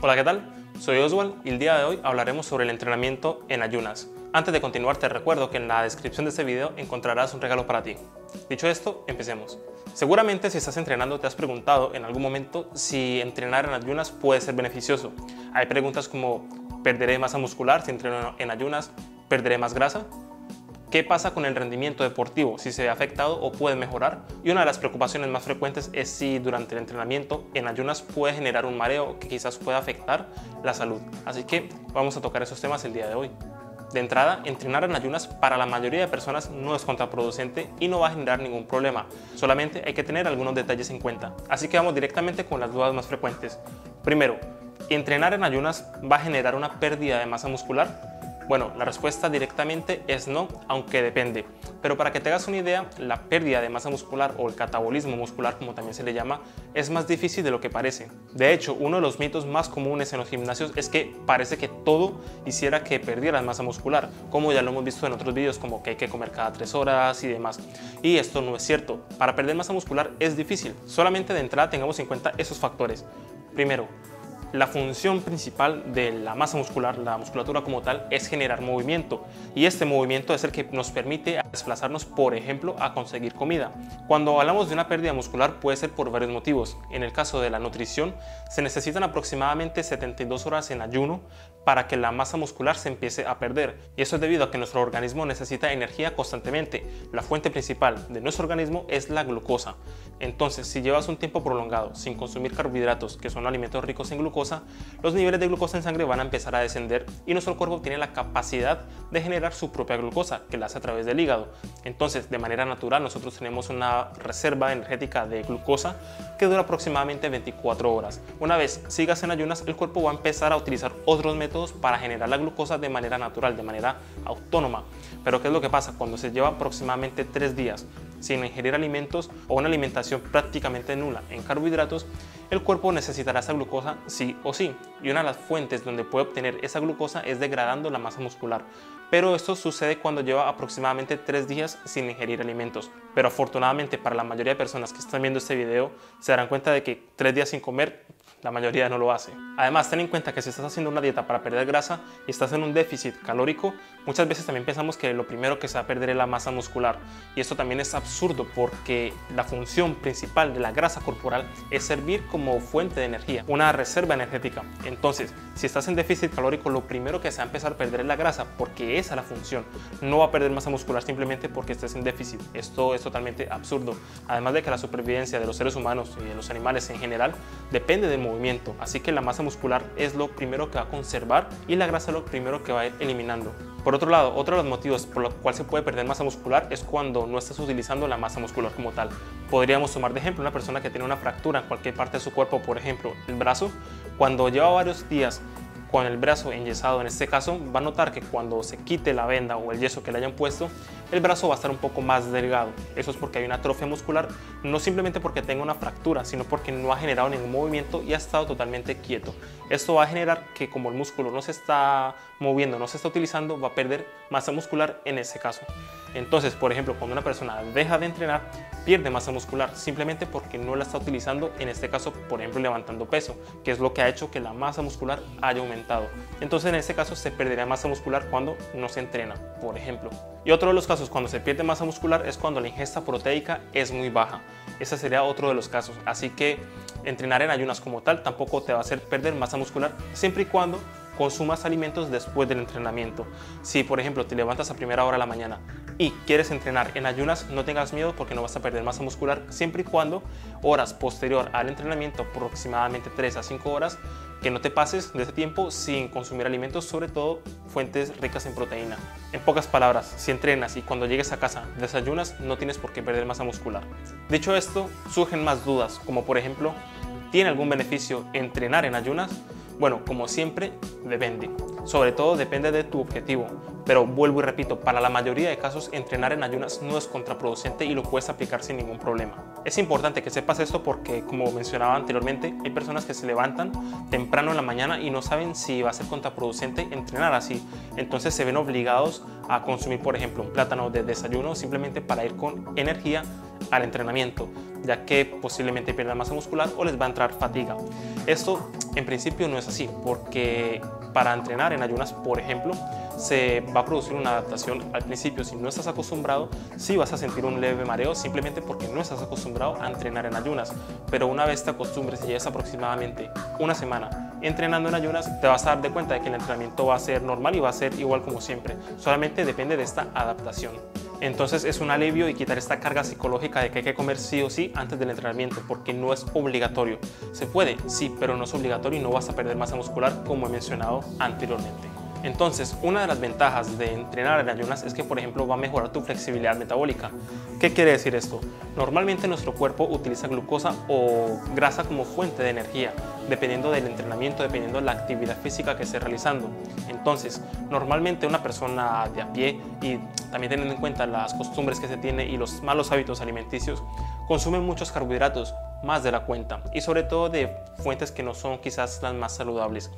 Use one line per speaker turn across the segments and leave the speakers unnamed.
Hola, ¿qué tal? Soy Oswald y el día de hoy hablaremos sobre el entrenamiento en ayunas. Antes de continuar, te recuerdo que en la descripción de este video encontrarás un regalo para ti. Dicho esto, empecemos. Seguramente si estás entrenando te has preguntado en algún momento si entrenar en ayunas puede ser beneficioso. Hay preguntas como: ¿perderé masa muscular si entreno en ayunas? ¿Perderé más grasa? ¿Qué pasa con el rendimiento deportivo? ¿Si se ve afectado o puede mejorar? Y una de las preocupaciones más frecuentes es si durante el entrenamiento en ayunas puede generar un mareo que quizás pueda afectar la salud. Así que vamos a tocar esos temas el día de hoy. De entrada, entrenar en ayunas para la mayoría de personas no es contraproducente y no va a generar ningún problema. Solamente hay que tener algunos detalles en cuenta. Así que vamos directamente con las dudas más frecuentes. Primero, ¿entrenar en ayunas va a generar una pérdida de masa muscular? Bueno, la respuesta directamente es no, aunque depende. Pero para que te hagas una idea, la pérdida de masa muscular o el catabolismo muscular, como también se le llama, es más difícil de lo que parece. De hecho, uno de los mitos más comunes en los gimnasios es que parece que todo hiciera que perdieras masa muscular, como ya lo hemos visto en otros vídeos, como que hay que comer cada 3 horas y demás. Y esto no es cierto. Para perder masa muscular es difícil. Solamente de entrada tengamos en cuenta esos factores. Primero, la función principal de la masa muscular, la musculatura como tal, es generar movimiento, y este movimiento es el que nos permite desplazarnos, por ejemplo, a conseguir comida. Cuando hablamos de una pérdida muscular puede ser por varios motivos. En el caso de la nutrición, se necesitan aproximadamente 72 horas en ayuno para que la masa muscular se empiece a perder, y eso es debido a que nuestro organismo necesita energía constantemente. La fuente principal de nuestro organismo es la glucosa. Entonces, si llevas un tiempo prolongado sin consumir carbohidratos, que son alimentos ricos en glucosa, los niveles de glucosa en sangre van a empezar a descender y nuestro cuerpo tiene la capacidad de generar su propia glucosa, que la hace a través del hígado. Entonces, de manera natural, nosotros tenemos una reserva energética de glucosa que dura aproximadamente 24 horas. Una vez sigas en ayunas, el cuerpo va a empezar a utilizar otros métodos para generar la glucosa de manera natural, de manera autónoma. Pero ¿qué es lo que pasa? Cuando se lleva aproximadamente 3 días sin ingerir alimentos o una alimentación prácticamente nula en carbohidratos, el cuerpo necesitará esa glucosa sí o sí, y una de las fuentes donde puede obtener esa glucosa es degradando la masa muscular. Pero esto sucede cuando lleva aproximadamente 3 días sin ingerir alimentos. Pero afortunadamente para la mayoría de personas que están viendo este video se darán cuenta de que 3 días sin comer, la mayoría no lo hace. Además, ten en cuenta que si estás haciendo una dieta para perder grasa y estás en un déficit calórico, muchas veces también pensamos que lo primero que se va a perder es la masa muscular. Y esto también es absurdo, porque la función principal de la grasa corporal es servir como fuente de energía, una reserva energética. Entonces, si estás en déficit calórico, lo primero que se va a empezar a perder es la grasa, porque esa es la función. No va a perder masa muscular simplemente porque estés en déficit. Esto es totalmente absurdo. Además de que la supervivencia de los seres humanos y de los animales en general depende del movimiento, así que la masa muscular es lo primero que va a conservar y la grasa lo primero que va a ir eliminando. Por otro lado, otro de los motivos por los cuales se puede perder masa muscular es cuando no estás utilizando la masa muscular como tal. Podríamos tomar de ejemplo una persona que tiene una fractura en cualquier parte de su cuerpo, por ejemplo el brazo. Cuando lleva varios días con el brazo enyesado, en este caso, va a notar que cuando se quite la venda o el yeso que le hayan puesto, el brazo va a estar un poco más delgado. Eso es porque hay una atrofia muscular, no simplemente porque tenga una fractura, sino porque no ha generado ningún movimiento y ha estado totalmente quieto. Esto va a generar que, como el músculo no se está moviendo, no se está utilizando, va a perder masa muscular en ese caso. Entonces, por ejemplo, cuando una persona deja de entrenar, pierde masa muscular simplemente porque no la está utilizando, en este caso, por ejemplo, levantando peso, que es lo que ha hecho que la masa muscular haya aumentado. Entonces, en este caso, se perdería masa muscular cuando no se entrena, por ejemplo. Y otro de los casos cuando se pierde masa muscular es cuando la ingesta proteica es muy baja. Ese sería otro de los casos. Así que entrenar en ayunas como tal tampoco te va a hacer perder masa muscular, siempre y cuando consumas alimentos después del entrenamiento. Si, por ejemplo, te levantas a primera hora de la mañana y quieres entrenar en ayunas, no tengas miedo porque no vas a perder masa muscular, siempre y cuando horas posterior al entrenamiento, aproximadamente 3 a 5 horas, que no te pases de ese tiempo sin consumir alimentos, sobre todo fuentes ricas en proteína. En pocas palabras, si entrenas y cuando llegues a casa desayunas, no tienes por qué perder masa muscular. Dicho esto, surgen más dudas, como por ejemplo, ¿tiene algún beneficio entrenar en ayunas? Bueno, como siempre, depende. Sobre todo depende de tu objetivo. Pero vuelvo y repito, para la mayoría de casos entrenar en ayunas no es contraproducente y lo puedes aplicar sin ningún problema. Es importante que sepas esto porque, como mencionaba anteriormente, hay personas que se levantan temprano en la mañana y no saben si va a ser contraproducente entrenar así. Entonces se ven obligados a consumir, por ejemplo, un plátano de desayuno simplemente para ir con energía al entrenamiento. ya que posiblemente pierdan masa muscular o les va a entrar fatiga. Esto en principio no es así, porque para entrenar en ayunas, por ejemplo, se va a producir una adaptación al principio. Si no estás acostumbrado, sí vas a sentir un leve mareo simplemente porque no estás acostumbrado a entrenar en ayunas, pero una vez te acostumbres y lleves aproximadamente una semana entrenando en ayunas, te vas a dar de cuenta de que el entrenamiento va a ser normal y va a ser igual como siempre, solamente depende de esta adaptación. Entonces es un alivio y quitar esta carga psicológica de que hay que comer sí o sí antes del entrenamiento, porque no es obligatorio. Se puede, sí, pero no es obligatorio y no vas a perder masa muscular como he mencionado anteriormente. Entonces, una de las ventajas de entrenar en ayunas es que, por ejemplo, va a mejorar tu flexibilidad metabólica. ¿Qué quiere decir esto? Normalmente nuestro cuerpo utiliza glucosa o grasa como fuente de energía, dependiendo del entrenamiento, dependiendo de la actividad física que esté realizando. Entonces, normalmente una persona de a pie, y también teniendo en cuenta las costumbres que se tiene y los malos hábitos alimenticios, consume muchos carbohidratos, más de la cuenta, y sobre todo de fuentes que no son quizás las más saludables.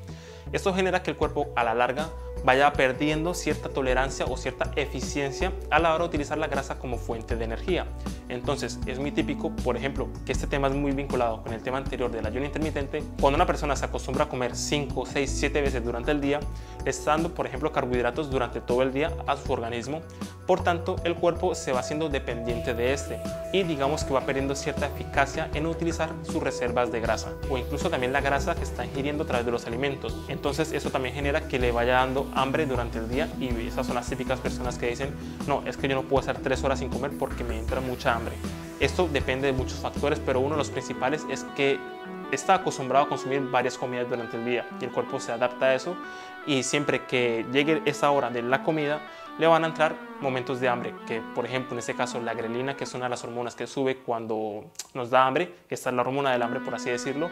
Esto genera que el cuerpo a la larga vaya perdiendo cierta tolerancia o cierta eficiencia a la hora de utilizar la grasa como fuente de energía. Entonces es muy típico, por ejemplo, que este tema es muy vinculado con el tema anterior del ayuno intermitente. Cuando una persona se acostumbra a comer 5, 6, 7 veces durante el día, le está dando, por ejemplo, carbohidratos durante todo el día a su organismo. Por tanto, el cuerpo se va haciendo dependiente de este y digamos que va perdiendo cierta eficacia en utilizar sus reservas de grasa o incluso también la grasa que está ingiriendo a través de los alimentos. Entonces eso también genera que le vaya dando hambre durante el día, y esas son las típicas personas que dicen: no, es que yo no puedo estar 3 horas sin comer porque me entra mucha hambre. Esto depende de muchos factores, pero uno de los principales es que está acostumbrado a consumir varias comidas durante el día y el cuerpo se adapta a eso, y siempre que llegue esa hora de la comida le van a entrar momentos de hambre, que por ejemplo en este caso la grelina, que es una de las hormonas que sube cuando nos da hambre, que esta es la hormona del hambre por así decirlo,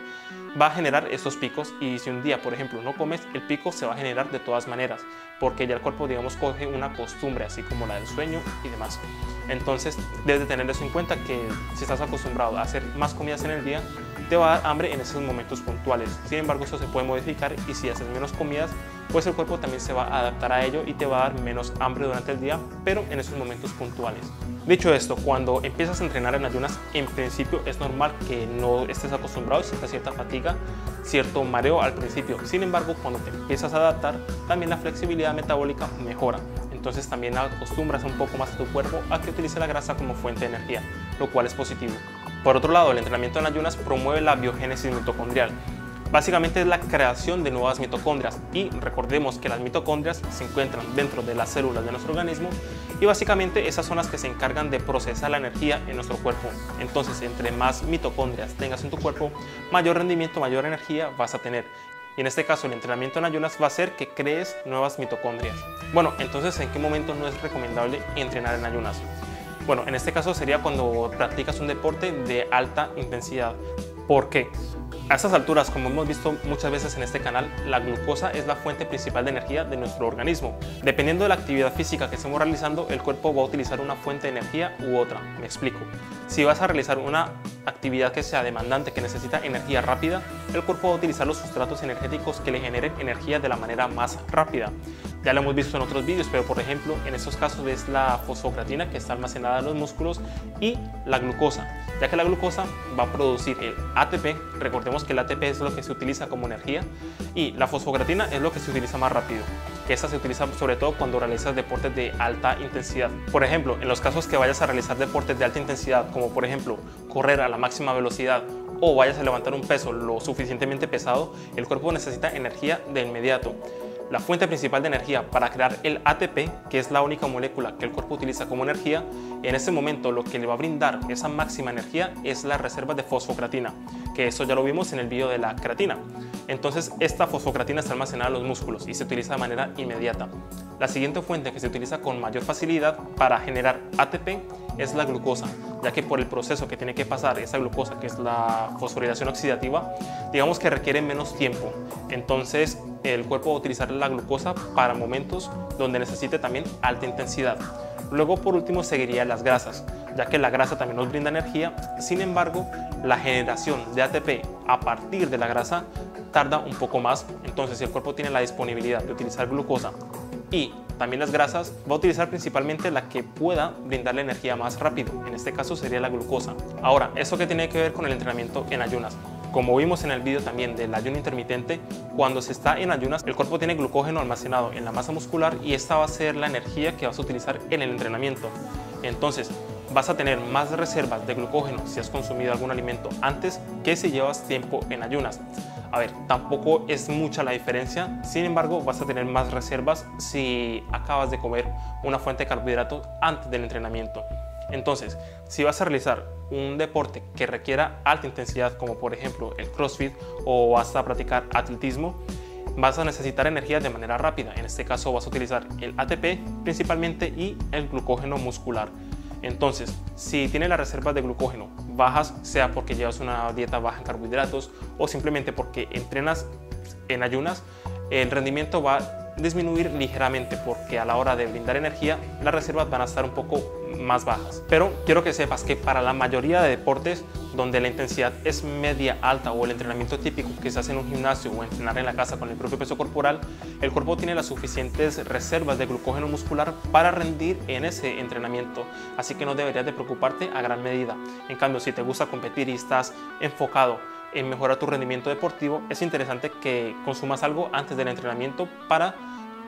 va a generar estos picos, y si un día por ejemplo no comes, el pico se va a generar de todas maneras, porque ya el cuerpo digamos coge una costumbre así como la del sueño y demás. Entonces debes de tener eso en cuenta, que si estás acostumbrado a hacer más comidas en el día, te va a dar hambre en esos momentos puntuales. Sin embargo, eso se puede modificar, y si haces menos comidas, pues el cuerpo también se va a adaptar a ello y te va a dar menos hambre durante el día, pero en esos momentos puntuales. Dicho esto, cuando empiezas a entrenar en ayunas, en principio es normal que no estés acostumbrado y sientas cierta fatiga, cierto mareo al principio. Sin embargo, cuando te empiezas a adaptar, también la flexibilidad metabólica mejora. Entonces también acostumbras un poco más a tu cuerpo a que utilice la grasa como fuente de energía, lo cual es positivo. Por otro lado, el entrenamiento en ayunas promueve la biogénesis mitocondrial. Básicamente es la creación de nuevas mitocondrias, y recordemos que las mitocondrias se encuentran dentro de las células de nuestro organismo, y básicamente esas son las que se encargan de procesar la energía en nuestro cuerpo. Entonces, entre más mitocondrias tengas en tu cuerpo, mayor rendimiento, mayor energía vas a tener. Y en este caso el entrenamiento en ayunas va a hacer que crees nuevas mitocondrias. Bueno, entonces ¿en qué momento no es recomendable entrenar en ayunas? Bueno, en este caso sería cuando practicas un deporte de alta intensidad. ¿Por qué? A estas alturas, como hemos visto muchas veces en este canal, la glucosa es la fuente principal de energía de nuestro organismo. Dependiendo de la actividad física que estemos realizando, el cuerpo va a utilizar una fuente de energía u otra. Me explico. Si vas a realizar una actividad que sea demandante, que necesita energía rápida, el cuerpo va a utilizar los sustratos energéticos que le generen energía de la manera más rápida. Ya lo hemos visto en otros vídeos, pero por ejemplo, en estos casos es la fosfocreatina, que está almacenada en los músculos, y la glucosa, ya que la glucosa va a producir el ATP. Recordemos que el ATP es lo que se utiliza como energía, y la fosfocreatina es lo que se utiliza más rápido, que esta se utiliza sobre todo cuando realizas deportes de alta intensidad. Por ejemplo, en los casos que vayas a realizar deportes de alta intensidad, como por ejemplo correr a la máxima velocidad o vayas a levantar un peso lo suficientemente pesado, el cuerpo necesita energía de inmediato. La fuente principal de energía para crear el ATP, que es la única molécula que el cuerpo utiliza como energía, en ese momento lo que le va a brindar esa máxima energía es la reserva de fosfocreatina, que eso ya lo vimos en el video de la creatina. Entonces esta fosfocreatina está almacenada en los músculos y se utiliza de manera inmediata. La siguiente fuente que se utiliza con mayor facilidad para generar ATP es la glucosa, ya que por el proceso que tiene que pasar esa glucosa, que es la fosforilación oxidativa, digamos que requiere menos tiempo. Entonces el cuerpo va a utilizar la glucosa para momentos donde necesite también alta intensidad. Luego, por último, seguirían las grasas, ya que la grasa también nos brinda energía. Sin embargo, la generación de ATP a partir de la grasa tarda un poco más. Entonces, si el cuerpo tiene la disponibilidad de utilizar glucosa y También las grasas, va a utilizar principalmente la que pueda brindarle energía más rápido, en este caso sería la glucosa. Ahora, ¿eso qué tiene que ver con el entrenamiento en ayunas? Como vimos en el vídeo también del ayuno intermitente, cuando se está en ayunas, el cuerpo tiene glucógeno almacenado en la masa muscular y esta va a ser la energía que vas a utilizar en el entrenamiento. Entonces, vas a tener más reservas de glucógeno si has consumido algún alimento antes que si llevas tiempo en ayunas. A ver, tampoco es mucha la diferencia, sin embargo vas a tener más reservas si acabas de comer una fuente de carbohidratos antes del entrenamiento. Entonces, si vas a realizar un deporte que requiera alta intensidad, como por ejemplo el CrossFit, o vas a practicar atletismo, vas a necesitar energía de manera rápida. En este caso vas a utilizar el ATP principalmente y el glucógeno muscular. Entonces, si tienes las reservas de glucógeno bajas, sea porque llevas una dieta baja en carbohidratos o simplemente porque entrenas en ayunas, el rendimiento va a disminuir ligeramente porque a la hora de brindar energía las reservas van a estar un poco más bajas. Pero quiero que sepas que para la mayoría de deportes donde la intensidad es media alta o el entrenamiento típico que se hace en un gimnasio o entrenar en la casa con el propio peso corporal, el cuerpo tiene las suficientes reservas de glucógeno muscular para rendir en ese entrenamiento, así que no deberías de preocuparte a gran medida. En cambio, si te gusta competir y estás enfocado en mejorar tu rendimiento deportivo, es interesante que consumas algo antes del entrenamiento para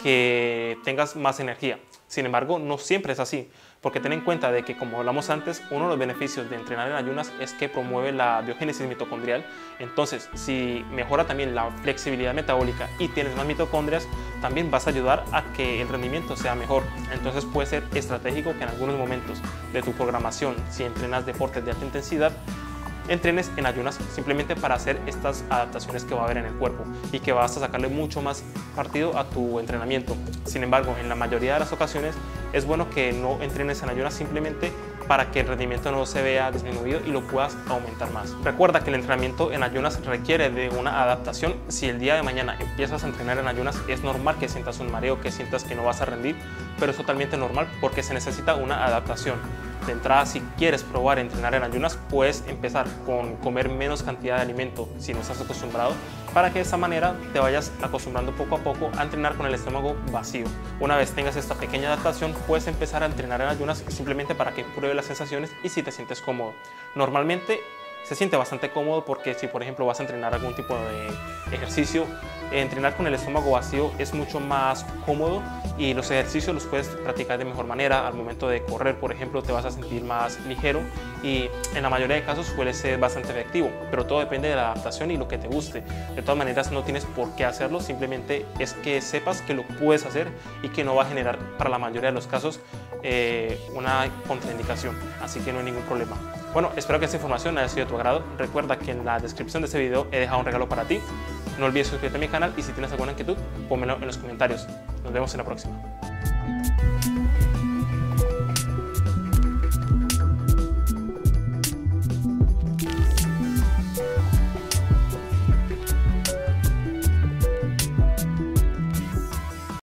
que tengas más energía. Sin embargo, no siempre es así, porque ten en cuenta de que, como hablamos antes, uno de los beneficios de entrenar en ayunas es que promueve la biogénesis mitocondrial. Entonces, si mejora también la flexibilidad metabólica y tienes más mitocondrias, también vas a ayudar a que el rendimiento sea mejor. Entonces puede ser estratégico que en algunos momentos de tu programación, si entrenas deportes de alta intensidad, entrenes en ayunas simplemente para hacer estas adaptaciones que va a haber en el cuerpo y que vas a sacarle mucho más partido a tu entrenamiento. Sin embargo, en la mayoría de las ocasiones es bueno que no entrenes en ayunas simplemente para que el rendimiento no se vea disminuido y lo puedas aumentar más. Recuerda que el entrenamiento en ayunas requiere de una adaptación. Si el día de mañana empiezas a entrenar en ayunas, es normal que sientas un mareo, que sientas que no vas a rendir, pero es totalmente normal porque se necesita una adaptación. De entrada, si quieres probar a entrenar en ayunas, puedes empezar con comer menos cantidad de alimento si no estás acostumbrado, para que de esta manera te vayas acostumbrando poco a poco a entrenar con el estómago vacío. Una vez tengas esta pequeña adaptación, puedes empezar a entrenar en ayunas simplemente para que pruebes las sensaciones y si te sientes cómodo. Normalmente se siente bastante cómodo porque si por ejemplo vas a entrenar algún tipo de ejercicio, entrenar con el estómago vacío es mucho más cómodo y los ejercicios los puedes practicar de mejor manera. Al momento de correr, por ejemplo, te vas a sentir más ligero y en la mayoría de casos suele ser bastante efectivo, pero todo depende de la adaptación y lo que te guste. De todas maneras, no tienes por qué hacerlo, simplemente es que sepas que lo puedes hacer y que no va a generar para la mayoría de los casos una contraindicación, así que no hay ningún problema. Bueno, espero que esta información haya sido de tu agrado. Recuerda que en la descripción de este video he dejado un regalo para ti. No olvides suscribirte a mi canal y si tienes alguna inquietud, pónmelo en los comentarios. Nos vemos en la próxima.